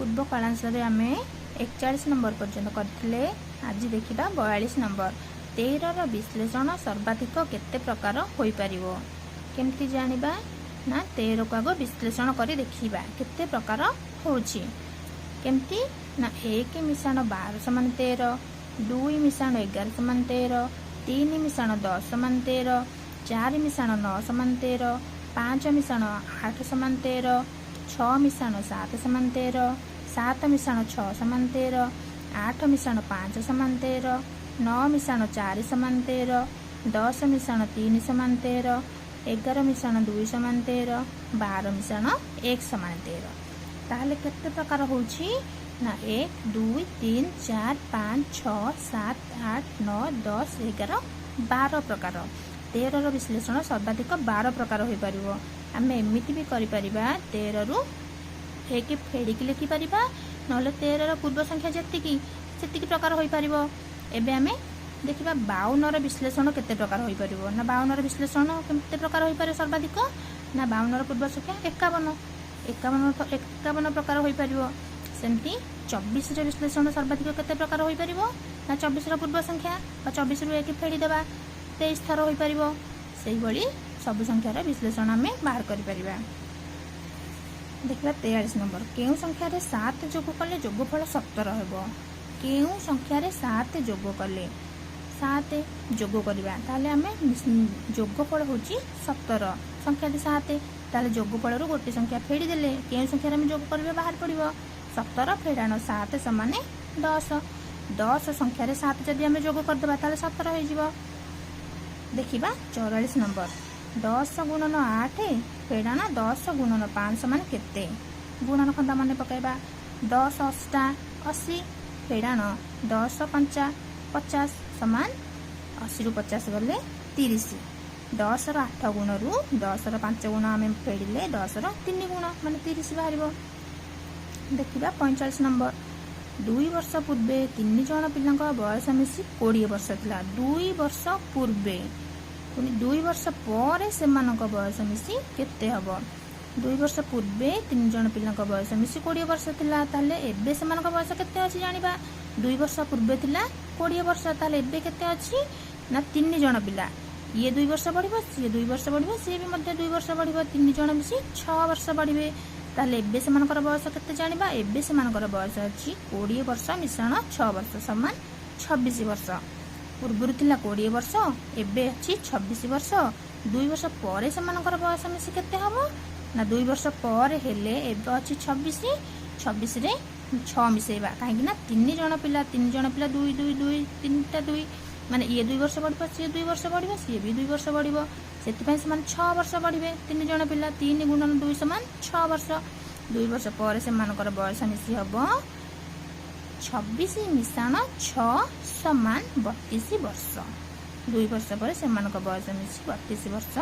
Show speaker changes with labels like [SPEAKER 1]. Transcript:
[SPEAKER 1] पूर्व कलांश आम 41 नंबर पर्यंत करथिले। आज देखिबा 42 नंबर। 13 रो विश्लेषण सर्वाधिक केते प्रकार होई परिवो। केमती जानिबा ना 13 को आगो विश्लेषण करी देखिबा केते प्रकार होउची। केमती ना 1 मिशाण 12 समान 13, 2 मिशाण 11 समान 13, 3 मिशाण 10 समान 13, 4 मिशाण 9 समान 13, 5 मिशाण 8 समान 13, 6 मिशाण 7 समान 13, 7 मिशाण 6 समान 13, 8 मिशाण 5 समान 13, 9 मिशाण 4 समान 13, 10 मिशाण 3 समान 13, 11 मिशाण 2 समान 13, 12 मिशाण 1 समान 13। ताहले केते प्रकार होउची ना 1 2 3 4 5 6 7 8 9 10 11 12 प्रकार। 13 रो विश्लेषण सर्वाधिक 12 प्रकार होई परिवो। आमे एमिति भी करि परिबा 13 रु एक फेडिकी लिखि परिबा, नहले 13 रो पूर्व संख्या जेतिकी सेतिकी प्रकार होई परिवो। एबे आमे देखिबा 52 रो विश्लेषण केते प्रकार होई परिवो ना 52 रो विश्लेषण केते प्रकार होई पारे सर्वाधिक ना 52 रो पूर्व संख्या 51 प्रकार होई परिवो। सेमती 24 रो विश्लेषण सर्वाधिक केते प्रकार होई परिवो ना 24 रो पूर्व संख्या 24 रु एक फेडी देबा 23 थर होई परिवो। सेही बळी सब संख्या रो विश्लेषण आमे बाहर करि परिबा। देखिबा 43 नंबर। केउ संख्या रे 7 जोग कले जोगफल 17 हेबो। केउ संख्या रे 7 जोग कले 7 जोग करबा ताले आमे जोगफल होची 17। संख्या रे 7 ताले जोगफल रु गोटे संख्या फेडी देले केउ संख्या रे आमे जोग करबा बाहर पड़िबो। 17 फेडाण 7 समान 10। 10 संख्या रे 7 जदि आमे जोग कर देबा ताले 17 होई जिवो। देखिबा 44 नंबर। 10 गुणन 8 फेडाण 10 गुणन 5 समान केते। गुणन खंदा माने पकाइबा 10 अष्टा 80 फेडाण 10 पंचा 50 समान 80 रु 50 गले 30। 10 रो 8 गुण रु 10 रो 5 गुण आमे फेडिले 10 रो 3 गुण माने 30 बाहरिबो। देखिबा 45 नंबर। 2 वर्ष पूर्वे 3 जण पिलांक बयस मिसी 20 वर्ष थिला। 2 वर्ष पूर्वे 2 वर्ष पर सेमानक बयस मिसी केते हबो। 2 वर्ष पूर्वे 3 जण पिलांक बयस मिसी 20 वर्ष थिला। ताले एबे सेमानक बयस केते अछि जानिबा। 2 वर्ष पूर्वे थिला 20 वर्ष, ताले एबे केते अछि ना 3 जण पिला। ये 2 वर्ष बढ़िबो, ये 2 वर्ष बढ़िबो, से भी मध्य 2 वर्ष बढ़िबो। 3 जण मिसी 6 वर्ष बढ़िबे। ताले एबे सेमानकर बयस केते जानिबा। एबे सेमानकर बयस अछि 20 वर्ष मिश्रण 6 वर्ष समान 26 वर्ष। पूर्वरु थिला 20 वर्ष, एबे अछि 26 वर्ष। 2 वर्ष पर सेमानकर बयस मिसी केते हबो ना 2 वर्ष पर हेले एबे अछि 26। 26 रे 6 मिसेबा काहेकि ना 3 जण पिला 2 2 2 3 टा 2 माने ये 2 वर्ष बढ़िबो, से 2 वर्ष बढ़िबो, से भी 2 वर्ष बढ़िबो। सेति पय समान 6 वर्ष बढ़िबे। 3 जण पिला 3 गुणन 2 समान 6 वर्ष। 2 वर्ष पर सेमानकर बयस मिसी हबो 26 मिशाण 6 समान 32 वर्ष। 2 वर्ष पर सेमानकर बयस मिसी 32 वर्ष।